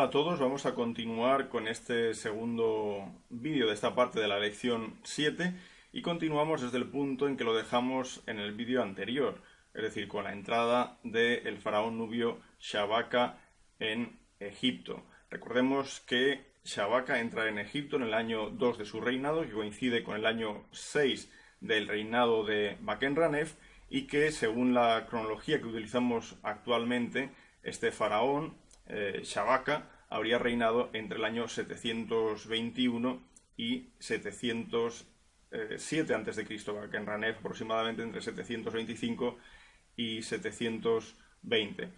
a todos, vamos a continuar con este segundo vídeo de esta parte de la lección 7 y continuamos desde el punto en que lo dejamos en el vídeo anterior, es decir, con la entrada del faraón nubio Shabaka en Egipto. Recordemos que Shabaka entra en Egipto en el año 2 de su reinado, que coincide con el año 6 del reinado de Bakenranef, y que según la cronología que utilizamos actualmente, este faraón Shabaka habría reinado entre el año 721 y 707 a.C., Bakenranef aproximadamente entre 725 y 720.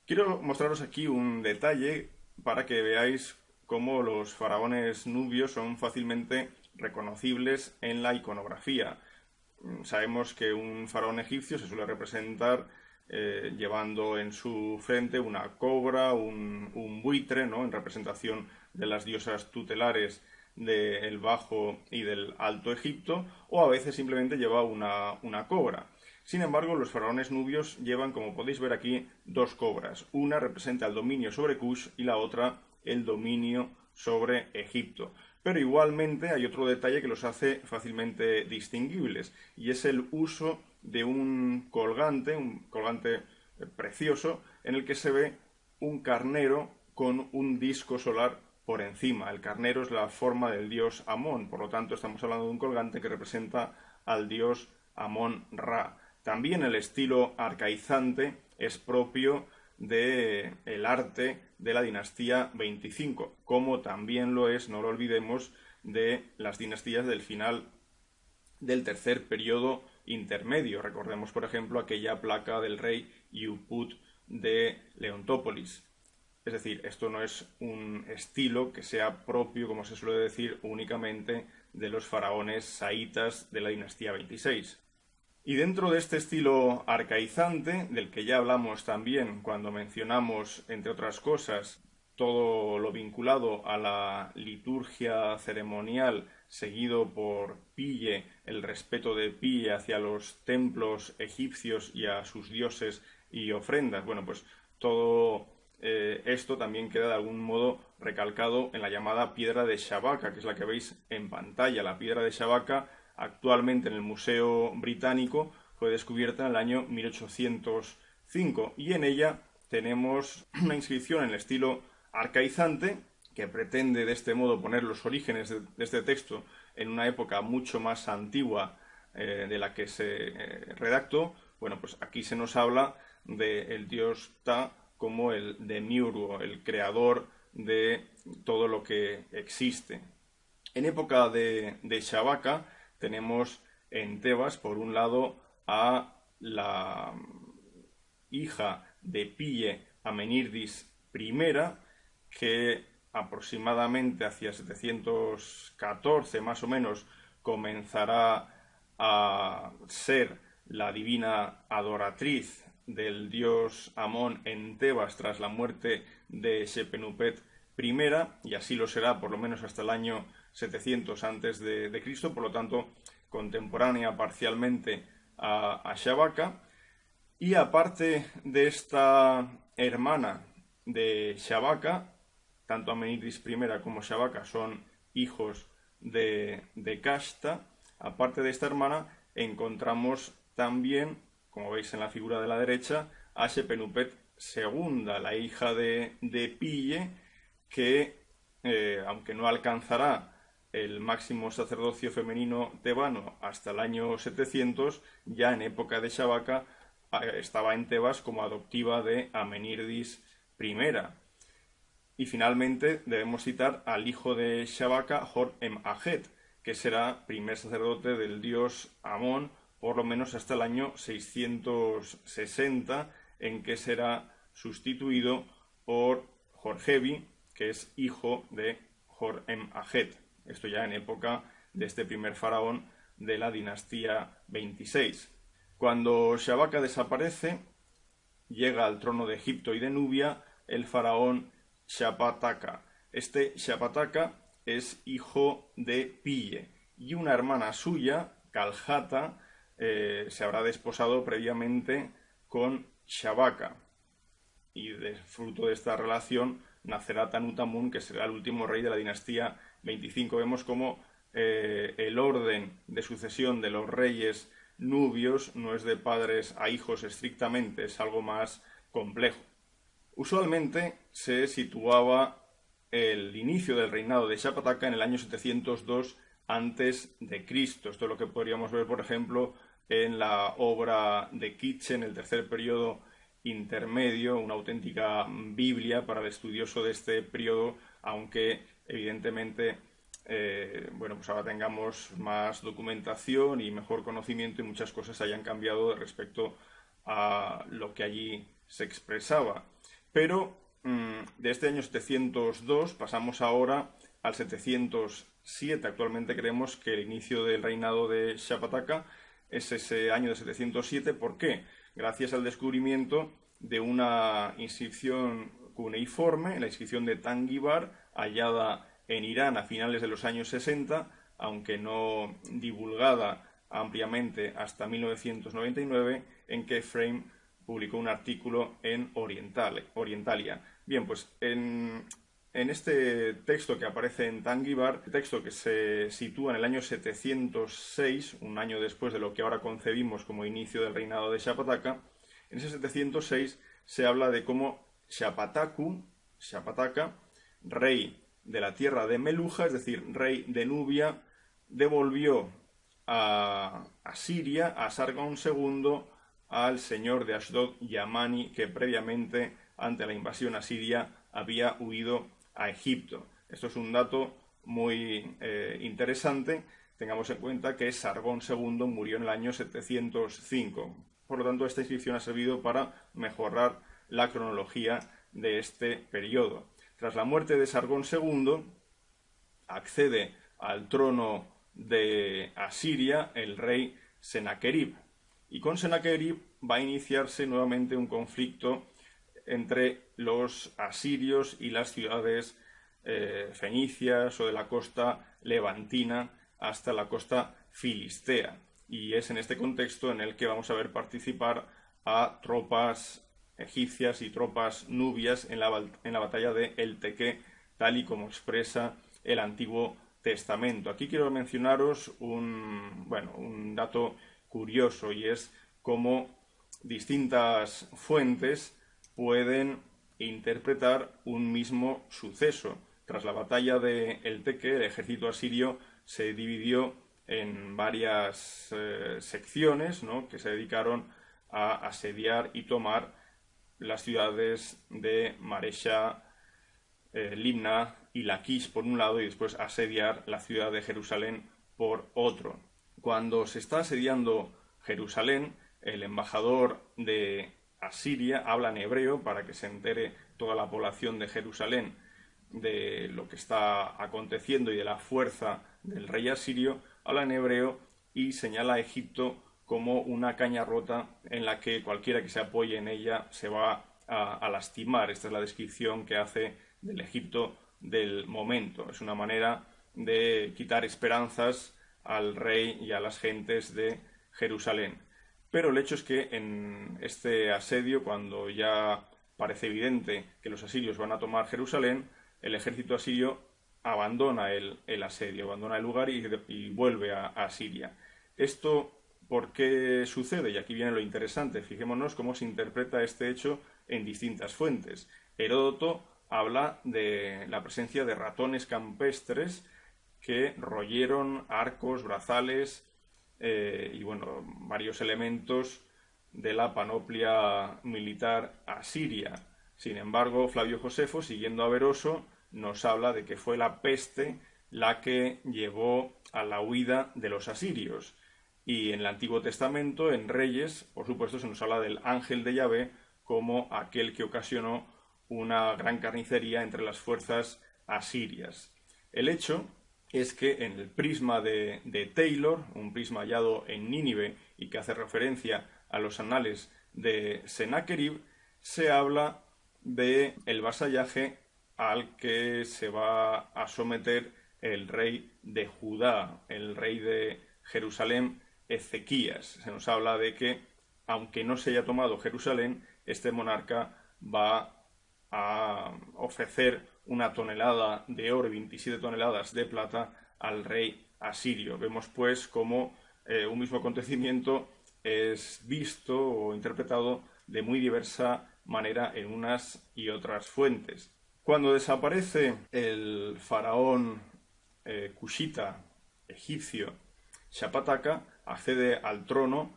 Quiero mostraros aquí un detalle para que veáis cómo los faraones nubios son fácilmente reconocibles en la iconografía. Sabemos que un faraón egipcio se suele representar llevando en su frente una cobra, un buitre, ¿no?, en representación de las diosas tutelares del Bajo y del Alto Egipto, o a veces simplemente lleva una cobra. Sin embargo, los faraones nubios llevan, como podéis ver aquí, dos cobras. Una representa el dominio sobre Kush y la otra el dominio sobre Egipto. Pero igualmente hay otro detalle que los hace fácilmente distinguibles, y es el uso de un colgante precioso, en el que se ve un carnero con un disco solar por encima. El carnero es la forma del dios Amón, por lo tanto estamos hablando de un colgante que representa al dios Amón-Ra. También el estilo arcaizante es propio del arte de la dinastía 25, como también lo es, no lo olvidemos, de las dinastías del final del tercer periodo intermedio. Recordemos, por ejemplo, aquella placa del rey Iuput de Leontópolis. Es decir, esto no es un estilo que sea propio, como se suele decir, únicamente de los faraones saítas de la dinastía 26. Y dentro de este estilo arcaizante, del que ya hablamos también cuando mencionamos, entre otras cosas, todo lo vinculado a la liturgia ceremonial seguido por Pille, el respeto de Pille hacia los templos egipcios y a sus dioses y ofrendas, bueno, pues todo esto también queda de algún modo recalcado en la llamada piedra de Shabaka, que es la que veis en pantalla. La piedra de Shabaka, actualmente en el Museo Británico, fue descubierta en el año 1805 y en ella tenemos una inscripción en el estilo arcaizante que pretende de este modo poner los orígenes de este texto en una época mucho más antigua de la que se redactó. Bueno, pues aquí se nos habla del dios Ta como el demiurgo, el creador de todo lo que existe. En época de Shabaka tenemos en Tebas, por un lado, a la hija de Pille, Amenírdis I, que aproximadamente hacia 714 más o menos comenzará a ser la divina adoratriz del dios Amón en Tebas tras la muerte de Shepenupet I, y así lo será por lo menos hasta el año 700 antes de Cristo, por lo tanto contemporánea parcialmente a Shabaka. Y aparte de esta hermana de Shabaka, tanto Amenírdis I como Shabaka son hijos de Kashta. Aparte de esta hermana encontramos también, como veis en la figura de la derecha, a Shepenupet II, la hija de Pille, que aunque no alcanzará el máximo sacerdocio femenino tebano hasta el año 700, ya en época de Shabaka estaba en Tebas como adoptiva de Amenírdis I. Y finalmente debemos citar al hijo de Shabaka, Hor-em-Ajet, que será primer sacerdote del dios Amón por lo menos hasta el año 660, en que será sustituido por Horgebi, que es hijo de Hor-em-Ajet. Esto ya en época de este primer faraón de la dinastía 26. Cuando Shabaka desaparece, llega al trono de Egipto y de Nubia el faraón Shapataka. Este Shapataka es hijo de Pille y una hermana suya, Kalhata, se habrá desposado previamente con Shabaka, y fruto de esta relación nacerá Tanutamun, que será el último rey de la dinastía 25. Vemos cómo el orden de sucesión de los reyes nubios no es de padres a hijos estrictamente, es algo más complejo. Usualmente se situaba el inicio del reinado de Shapataka en el año 702 antes de Cristo. Esto es lo que podríamos ver, por ejemplo, en la obra de Kitchen, el tercer periodo intermedio, una auténtica Biblia para el estudioso de este periodo, aunque evidentemente pues ahora tengamos más documentación y mejor conocimiento y muchas cosas hayan cambiado respecto a lo que allí se expresaba. Pero de este año 702 pasamos ahora al 707. Actualmente creemos que el inicio del reinado de Shapataka es ese año de 707. ¿Por qué? Gracias al descubrimiento de una inscripción cuneiforme, la inscripción de Tangibar, hallada en Irán a finales de los años 60, aunque no divulgada ampliamente hasta 1999, en que Frame publicó un artículo en Orientalia. Bien, pues en este texto que aparece en Tangibar, texto que se sitúa en el año 706, un año después de lo que ahora concebimos como inicio del reinado de Shapataka, en ese 706 se habla de cómo Shapataka, rey de la tierra de Meluja, es decir, rey de Nubia, devolvió a Siria, a Sargón II, al señor de Ashdod, Yamani, que previamente, ante la invasión asiria, había huido a Egipto. Esto es un dato muy interesante. Tengamos en cuenta que Sargón II murió en el año 705. Por lo tanto, esta inscripción ha servido para mejorar la cronología de este periodo. Tras la muerte de Sargón II, accede al trono de Asiria el rey Senaquerib. Y con Senaquerib va a iniciarse nuevamente un conflicto entre los asirios y las ciudades fenicias o de la costa levantina hasta la costa filistea. Y es en este contexto en el que vamos a ver participar a tropas egipcias y tropas nubias en la batalla de El Tequé, tal y como expresa el Antiguo Testamento. Aquí quiero mencionaros un dato curioso, y es cómo distintas fuentes pueden interpretar un mismo suceso. Tras la batalla de El Tequé, el ejército asirio se dividió en varias secciones, ¿no?, que se dedicaron a asediar y tomar las ciudades de Maresha, Limna y Laquish por un lado, y después asediar la ciudad de Jerusalén por otro. Cuando se está asediando Jerusalén, el embajador de Asiria habla en hebreo para que se entere toda la población de Jerusalén de lo que está aconteciendo y de la fuerza del rey asirio. Habla en hebreo y señala a Egipto como una caña rota en la que cualquiera que se apoye en ella se va a lastimar. Esta es la descripción que hace del Egipto del momento. Es una manera de quitar esperanzas al rey y a las gentes de Jerusalén. Pero el hecho es que en este asedio, cuando ya parece evidente que los asirios van a tomar Jerusalén, el ejército asirio abandona el asedio, abandona el lugar y vuelve a Siria. Esto, ¿por qué sucede? Y aquí viene lo interesante. Fijémonos cómo se interpreta este hecho en distintas fuentes. Heródoto habla de la presencia de ratones campestres que royeron arcos, brazales y varios elementos de la panoplia militar asiria. Sin embargo, Flavio Josefo, siguiendo a Beroso, nos habla de que fue la peste la que llevó a la huida de los asirios. Y en el Antiguo Testamento, en Reyes, por supuesto, se nos habla del ángel de Yahvé como aquel que ocasionó una gran carnicería entre las fuerzas asirias. El hecho es que en el prisma de Taylor, un prisma hallado en Nínive y que hace referencia a los anales de Senaquerib, se habla de el vasallaje al que se va a someter el rey de Judá, el rey de Jerusalén, Ezequías. Se nos habla de que, aunque no se haya tomado Jerusalén, este monarca va a ofrecer 1 tonelada de oro y 27 toneladas de plata al rey asirio. Vemos pues cómo un mismo acontecimiento es visto o interpretado de muy diversa manera en unas y otras fuentes. Cuando desaparece el faraón cushita egipcio Shapataka, accede al trono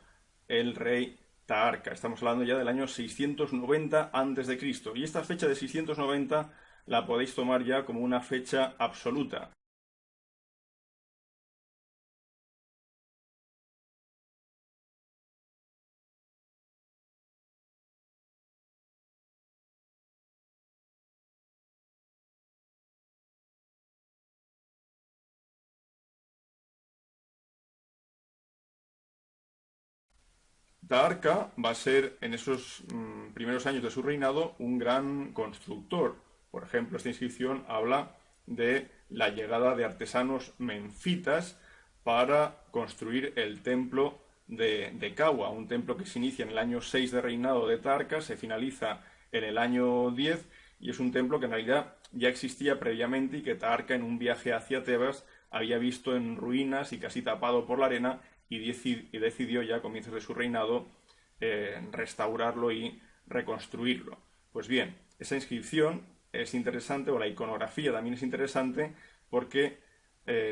el rey Taharka. Estamos hablando ya del año 690 a.C. Y esta fecha de 690 la podéis tomar ya como una fecha absoluta. Taharka va a ser en esos primeros años de su reinado un gran constructor. Por ejemplo, esta inscripción habla de la llegada de artesanos menfitas para construir el templo de Kawa, un templo que se inicia en el año 6 de reinado de Taharka, se finaliza en el año 10 y es un templo que en realidad ya existía previamente y que Taharka en un viaje hacia Tebas había visto en ruinas y casi tapado por la arena y decidió ya a comienzos de su reinado restaurarlo y reconstruirlo. Pues bien, esa inscripción es interesante, o la iconografía también es interesante, porque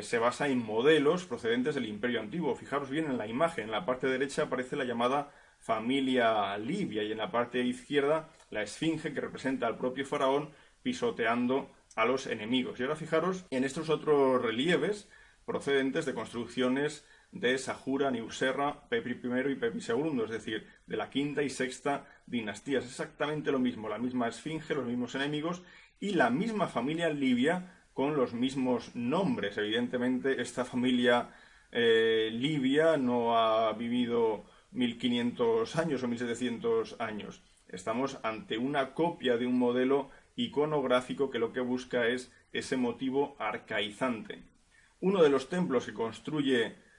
se basa en modelos procedentes del Imperio Antiguo. Fijaros bien en la imagen, en la parte derecha aparece la llamada familia Libia y en la parte izquierda la esfinge que representa al propio faraón pisoteando a los enemigos. Y ahora fijaros en estos otros relieves procedentes de construcciones de Sajura, Niuserra, Pepi I y Pepi II, es decir, de la quinta y sexta dinastías. Es exactamente lo mismo, la misma esfinge, los mismos enemigos y la misma familia libia con los mismos nombres. Evidentemente, esta familia libia no ha vivido 1500 años o 1700 años. Estamos ante una copia de un modelo iconográfico que lo que busca es ese motivo arcaizante. Uno de los templos que construye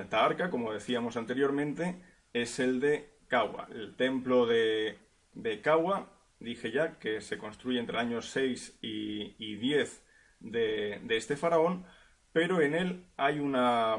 Taharka, como decíamos anteriormente, es el de Kawa. El templo de Kawa, dije ya, que se construye entre el año 6 y 10 de este faraón, pero en él hay una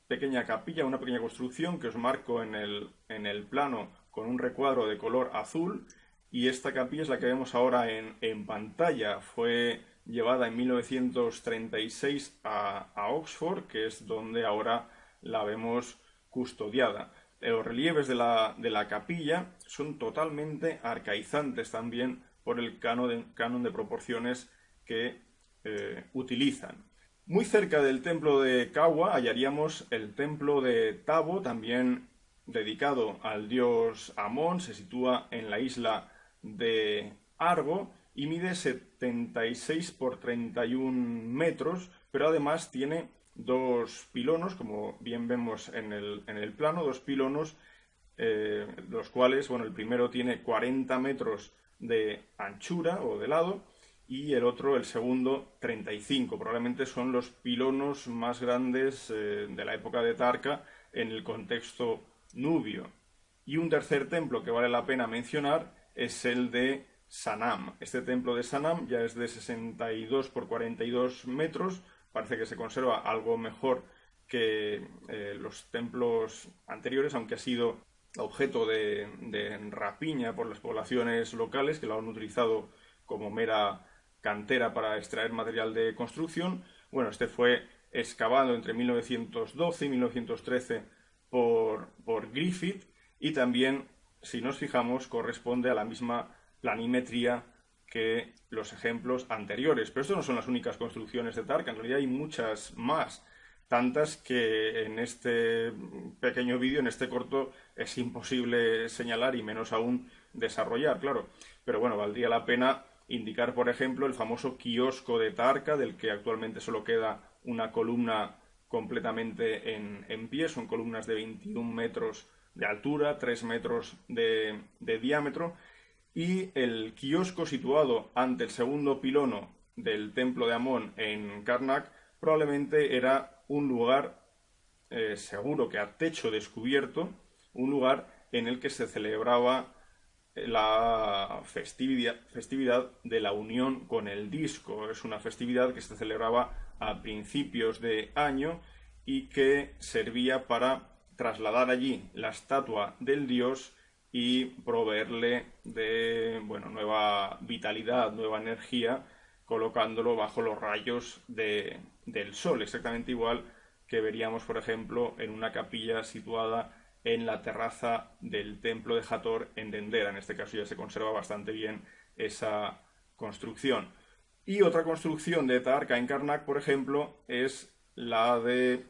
pequeña capilla, una pequeña construcción que os marco en el plano con un recuadro de color azul, y esta capilla es la que vemos ahora en pantalla. Fue llevada en 1936 a Oxford, que es donde ahora la vemos custodiada. Los relieves de la capilla son totalmente arcaizantes también por el canon de proporciones que utilizan. Muy cerca del templo de Kawa hallaríamos el templo de Tabo, también dedicado al dios Amón. Se sitúa en la isla de Argo y mide 76 por 31 metros, pero además tiene dos pilonos, como bien vemos en el plano, dos pilonos, los cuales, bueno, el primero tiene 40 metros de anchura o de lado y el otro, el segundo, 35. Probablemente son los pilonos más grandes de la época de Taharka en el contexto nubio. Y un tercer templo que vale la pena mencionar es el de Sanam. Este templo de Sanam ya es de 62 por 42 metros. Parece que se conserva algo mejor que los templos anteriores, aunque ha sido objeto de rapiña por las poblaciones locales que lo han utilizado como mera cantera para extraer material de construcción. Bueno, este fue excavado entre 1912 y 1913 por Griffith y también, si nos fijamos, corresponde a la misma planimetría que los ejemplos anteriores. Pero estas no son las únicas construcciones de Taharka, en realidad hay muchas más, tantas que en este pequeño vídeo, en este corto, es imposible señalar y menos aún desarrollar, claro. Pero bueno, valdría la pena indicar, por ejemplo, el famoso kiosco de Taharka, del que actualmente solo queda una columna completamente en pie. Son columnas de 21 metros de altura, 3 metros de diámetro, y el kiosco situado ante el segundo pilono del templo de Amón en Karnak probablemente era un lugar seguro que a techo descubierto, un lugar en el que se celebraba la festividad de la unión con el disco. Es una festividad que se celebraba a principios de año y que servía para trasladar allí la estatua del dios y proveerle de nueva vitalidad, nueva energía, colocándolo bajo los rayos del sol, exactamente igual que veríamos, por ejemplo, en una capilla situada en la terraza del templo de Hathor en Dendera. En este caso ya se conserva bastante bien esa construcción. Y otra construcción de Taharqa en Karnak, por ejemplo, es la de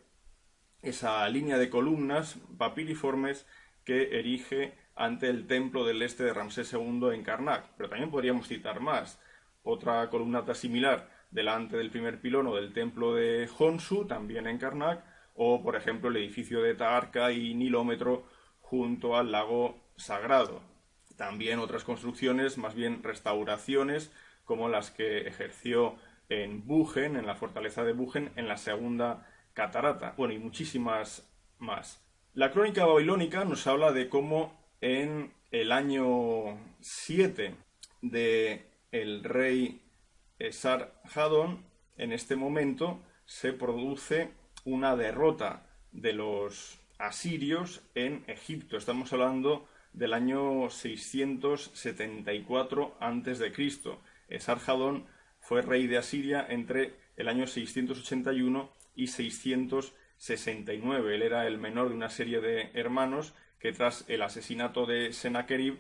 esa línea de columnas papiriformes que erige ante el templo del este de Ramsés II en Karnak. Pero también podríamos citar más. Otra columnata similar delante del primer pilono del templo de Honsu, también en Karnak, o por ejemplo el edificio de Taharqa y Nilómetro junto al lago Sagrado. También otras construcciones, más bien restauraciones, como las que ejerció en Bugen, en la fortaleza de Bugen, en la segunda catarata. Bueno, y muchísimas más. La crónica babilónica nos habla de cómo en el año 7 de el rey Esarhadón, en este momento se produce una derrota de los asirios en Egipto. Estamos hablando del año 674 a.C. Esarhadón fue rey de Asiria entre el año 681 y 669. Él era el menor de una serie de hermanos que tras el asesinato de Sennacherib,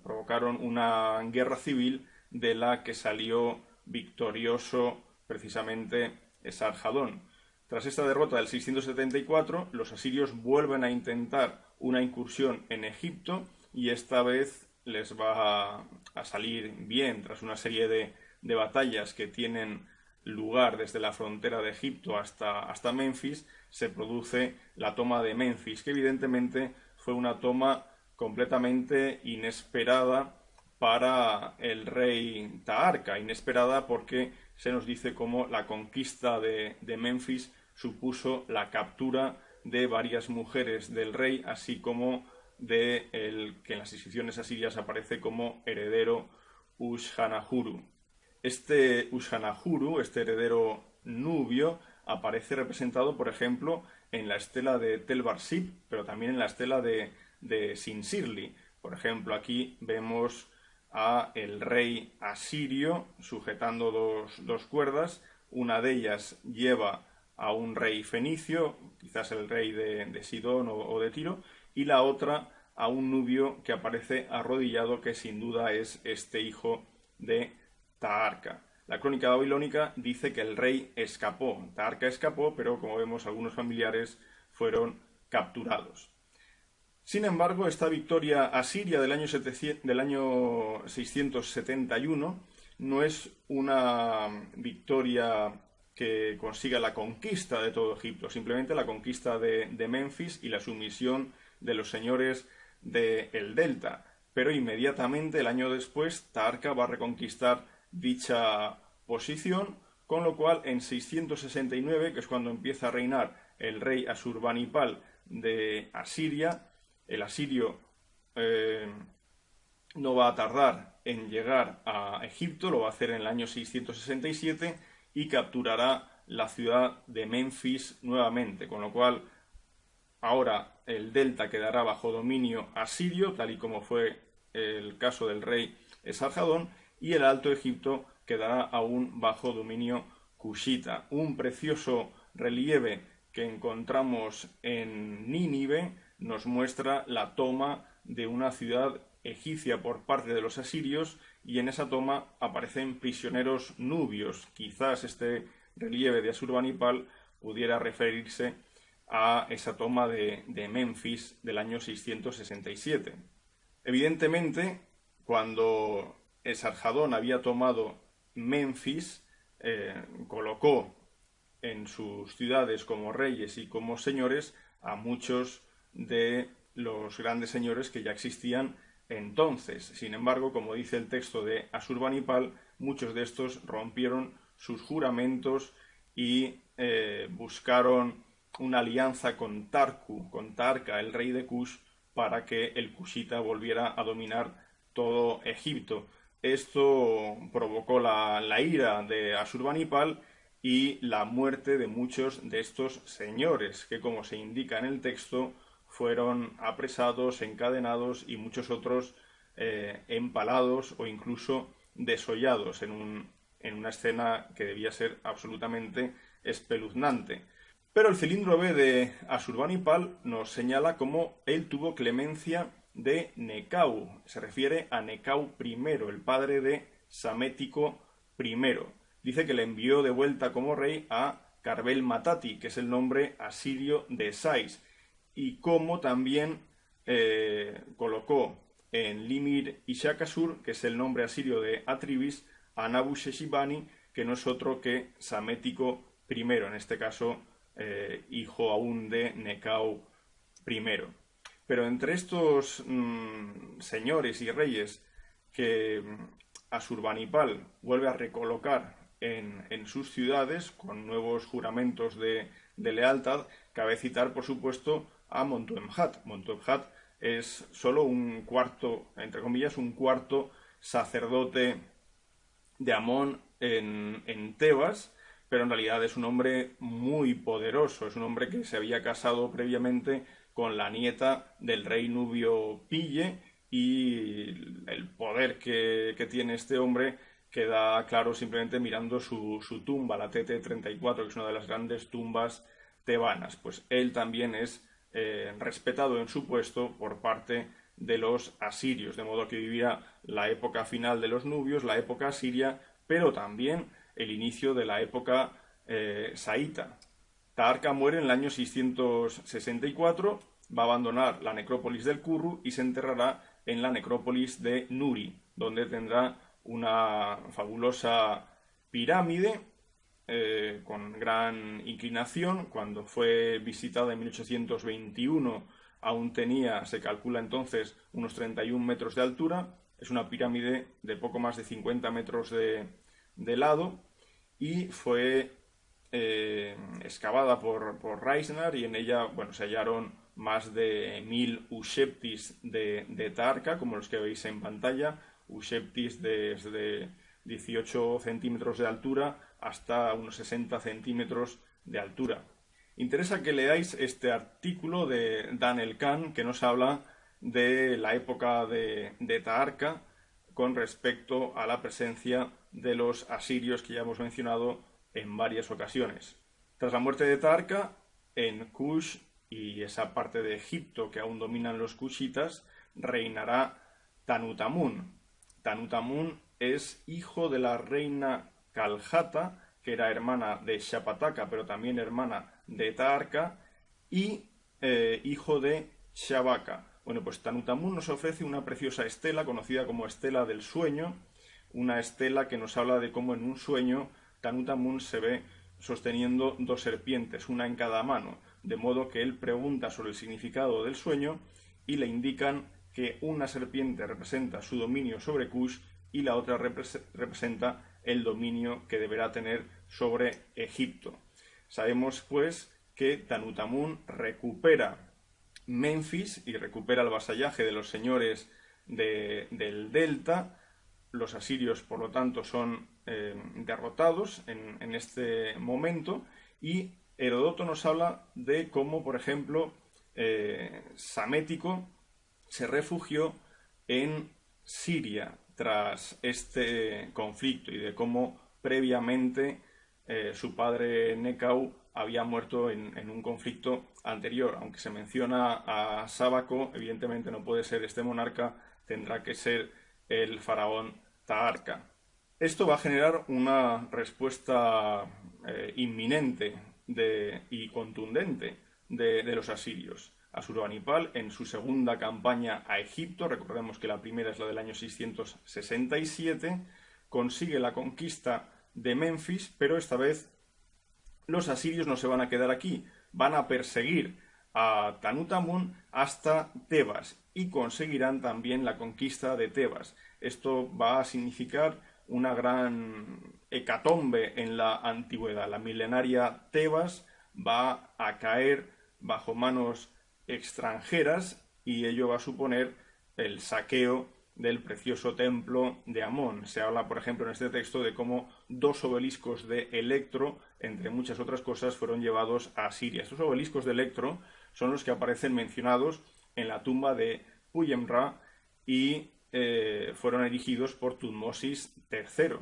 provocaron una guerra civil de la que salió victorioso precisamente Esarhadón. Tras esta derrota del 674, los asirios vuelven a intentar una incursión en Egipto y esta vez les va a salir bien tras una serie de batallas que tienen lugar desde la frontera de Egipto hasta Memphis. Se produce la toma de Memphis, que evidentemente fue una toma completamente inesperada para el rey Taharqa, inesperada porque se nos dice cómo la conquista de Memphis supuso la captura de varias mujeres del rey, así como de el que en las inscripciones asirias aparece como heredero Ushannahuru. Este Ushannahuru, este heredero nubio, aparece representado, por ejemplo, en la estela de Tel Barsib, pero también en la estela de Sinsirli. Por ejemplo, aquí vemos a el rey asirio sujetando dos cuerdas. Una de ellas lleva a un rey fenicio, quizás el rey de Sidón o de Tiro, y la otra a un nubio que aparece arrodillado, que sin duda es este hijo de Taharqa. La crónica babilónica dice que el rey escapó. Taharqa escapó, pero como vemos algunos familiares fueron capturados. Sin embargo, esta victoria asiria del año 671 no es una victoria que consiga la conquista de todo Egipto, simplemente la conquista de Memphis y la sumisión de los señores del delta. Pero inmediatamente, el año después, Taharqa va a reconquistar dicha posición, con lo cual en 669, que es cuando empieza a reinar el rey Asurbanipal de Asiria, el asirio no va a tardar en llegar a Egipto, lo va a hacer en el año 667 y capturará la ciudad de Memphis nuevamente, con lo cual ahora el delta quedará bajo dominio asirio, tal y como fue el caso del rey Esarhadón, y el Alto Egipto quedará aún bajo dominio cushita. Un precioso relieve que encontramos en Nínive nos muestra la toma de una ciudad egipcia por parte de los asirios, y en esa toma aparecen prisioneros nubios. Quizás este relieve de Asurbanipal pudiera referirse a esa toma de Memphis del año 667. Evidentemente, cuando Esarhadón había tomado Memphis, colocó en sus ciudades como reyes y como señores a muchos de los grandes señores que ya existían entonces. Sin embargo, como dice el texto de Asurbanipal, muchos de estos rompieron sus juramentos y buscaron una alianza con Taharqa, el rey de Kush, para que el kushita volviera a dominar todo Egipto. Esto provocó la ira de Asurbanipal y la muerte de muchos de estos señores, que como se indica en el texto, fueron apresados, encadenados y muchos otros empalados o incluso desollados en una escena que debía ser absolutamente espeluznante. Pero el cilindro B de Asurbanipal nos señala cómo él tuvo clemencia de Necau. Se refiere a Necau I, el padre de Samético I. Dice que le envió de vuelta como rey a Carbel Matati, que es el nombre asirio de Sais, y cómo también colocó en Limir Ishakasur, que es el nombre asirio de Atribis, a Nabu Sheshibani, que no es otro que Samético I, en este caso hijo aún de Necau I. Pero entre estos señores y reyes que Asurbanipal vuelve a recolocar en sus ciudades con nuevos juramentos de lealtad, cabe citar, por supuesto, a Montuemhat. Montuemhat es solo un cuarto, entre comillas, un cuarto sacerdote de Amón en Tebas, pero en realidad es un hombre muy poderoso, es un hombre que se había casado previamente con la nieta del rey nubio Pille, y el poder que tiene este hombre queda claro simplemente mirando su tumba, la TT-34, que es una de las grandes tumbas tebanas. Pues él también es respetado en su puesto por parte de los asirios, de modo que vivía la época final de los nubios, la época asiria, pero también el inicio de la época saíta. Taharqa muere en el año 664, va a abandonar la necrópolis del Kurru y se enterrará en la necrópolis de Nuri, donde tendrá una fabulosa pirámide con gran inclinación. Cuando fue visitada en 1821 aún tenía, se calcula entonces, unos 31 metros de altura. Es una pirámide de poco más de 50 metros de lado y fue excavada por Reisner, y en ella se hallaron más de 1000 usheptis de Taharqa, como los que veis en pantalla, usheptis desde 18 centímetros de altura hasta unos 60 centímetros de altura. Interesa que leáis este artículo de Dan Elkan, que nos habla de la época de Taharqa con respecto a la presencia de los asirios que ya hemos mencionado en varias ocasiones. Tras la muerte de Taharqa, en Kush y esa parte de Egipto que aún dominan los kushitas, reinará Tanutamun. Tanutamun es hijo de la reina Kaljata, que era hermana de Shapataka, pero también hermana de Taharqa, y hijo de Shabaka. Bueno, pues Tanutamun nos ofrece una preciosa estela conocida como estela del sueño, una estela que nos habla de cómo en un sueño Tanutamun se ve sosteniendo dos serpientes, una en cada mano, de modo que él pregunta sobre el significado del sueño y le indican que una serpiente representa su dominio sobre Kush y la otra representa el dominio que deberá tener sobre Egipto. Sabemos, pues, que Tanutamun recupera Menfis y recupera el vasallaje de los señores del delta. Los asirios, por lo tanto, son derrotados en este momento, y Herodoto nos habla de cómo, por ejemplo, Samético se refugió en Siria tras este conflicto y de cómo previamente su padre Necau había muerto en un conflicto anterior. Aunque se menciona a Sábaco, evidentemente no puede ser este monarca, tendrá que ser el faraón Taharqa. Esto va a generar una respuesta inminente y contundente de los asirios. Asurbanipal, en su segunda campaña a Egipto, recordemos que la primera es la del año 667, consigue la conquista de Menfis, pero esta vez los asirios no se van a quedar aquí, van a perseguir a Tanutamun hasta Tebas y conseguirán también la conquista de Tebas. Esto va a significar una gran hecatombe en la antigüedad. La milenaria Tebas va a caer bajo manos extranjeras y ello va a suponer el saqueo del precioso templo de Amón. Se habla, por ejemplo, en este texto de cómo 2 obeliscos de Electro, entre muchas otras cosas, fueron llevados a Siria. Estos obeliscos de Electro son los que aparecen mencionados en la tumba de Puyemra y fueron erigidos por Tutmosis III.